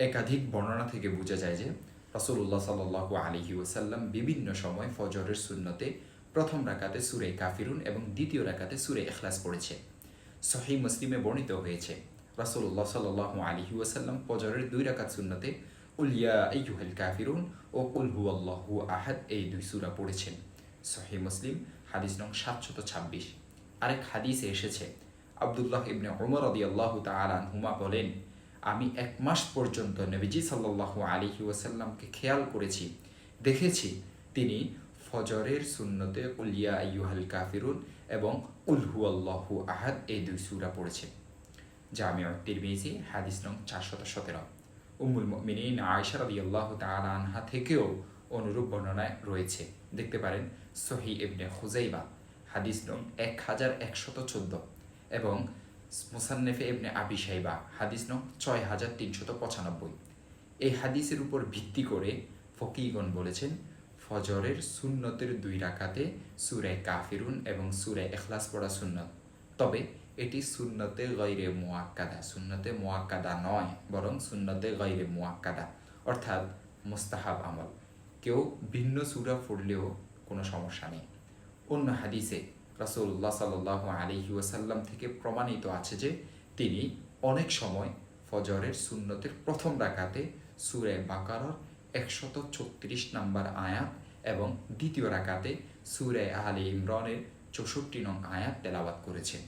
একাধিক বর্ণনা থেকে বোঝা যায় যে রাসূলুল্লাহ সাল্লাল্লাহু আলাইহি ওয়াসাল্লাম বিভিন্ন সময় ফজরের সুন্নতে প্রথম রাকাতে সূরা কাফিরুন এবং দ্বিতীয় রাকাতে সূরা ইখলাস পড়েছে। সহিহ মুসলিমে বর্ণিত হয়েছে রাসূলুল্লাহ সাল্লাল্লাহু আলাইহি ওয়াসাল্লাম ফজরের 2 রাকাত সুন্নতে কুল ইয়া আইয়ুহাল কাফিরুন ও কুল হুয়াল্লাহু আহাদ এই 2 সূরা পড়েছেন। সহিহ মুসলিম হাদিস নং 726। আরেক হাদিসে এসেছে আব্দুল্লাহ ইবনে উমর রাদিয়াল্লাহু তাআলা আনহুমা বলেন, আমি 1 মাস পর্যন্ত নবীজি সাল্লাল্লাহু আলাইহি ওয়াসাল্লামকে খেয়াল করেছি, দেখেছি তিনি ফজরের সুন্নতে কুল ইয়া আইয়ুহাল কাফিরুন এবং কুল হুয়াল্লাহু আহাদ এই 2 সূরা পড়েছেন। জামিউ তিরমিজি হাদিস নং 417। উম্মুল মুমিনিন আয়েশা রাদিয়াল্লাহু তাআলা আনহা থেকেও অনুরূপ বর্ণনায় রয়েছে, দেখতে পারেন সহিহ ইবনে খুজাইমা হাদিস নং 1114 এবং মুসান্নেফে ইবনে আবি শাইবা হাদিস নং 6395। এই হাদিসের উপর ভিত্তি করে ফকিহগণ বলেছেন ফজরের সুন্নতের 2 রাকাতে সূরা কাফিরুন এবং সূরা ইখলাস পড়া সুন্নত, তবে এটি সুন্নতে গায়রে মুআক্কাদা, সুন্নতে মুআক্কাদা নয়, বরং সুন্নতে গায়রে মুআক্কাদা অর্থাৎ মুস্তাহাব আমল। কেউ ভিন্ন সূরা পড়লেও কোনো সমস্যা নেই। অন্য হাদিসে রাসূলুল্লাহ সাল্লাল্লাহু আলাইহি ওয়াসাল্লাম থেকে প্রমাণিত আছে যে তিনি অনেক সময় ফজরের সুন্নতের প্রথম রাকাতে সূরা বাকারার 136 নম্বর আয়াত এবং দ্বিতীয় রাকাতে সূরা আলে ইমরানের 64 নং আয়াত তেলাওয়াত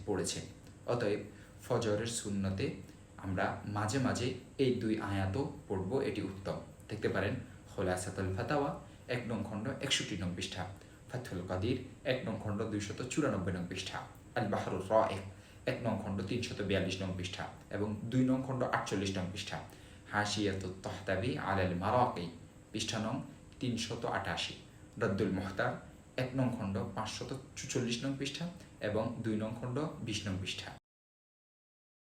পড়েছেন। অতএব ফজরের সুন্নতে আমরা মাঝে মাঝে এই 2 আয়াতও পড়ব, এটি উত্তম। দেখতে পারেন খুলাসাতুল ফাতাওয়া 1 নং খণ্ড 61 নং পৃষ্ঠা, ফাথুল কাদির 1 নং খণ্ড 294 নং পৃষ্ঠা, আল বাহরুর রাইক 1 নং খণ্ড 342 নং পৃষ্ঠা এবং 2 নং খণ্ড 48 নং পৃষ্ঠা, হাশিয়াতুত তাহতাবি আলাল মারাকি পৃষ্ঠা নং 388, রদ্দুল মুহতার 1 নং খণ্ড 544 নং পৃষ্ঠা এবং 2 নং খণ্ড 20 নং পৃষ্ঠা।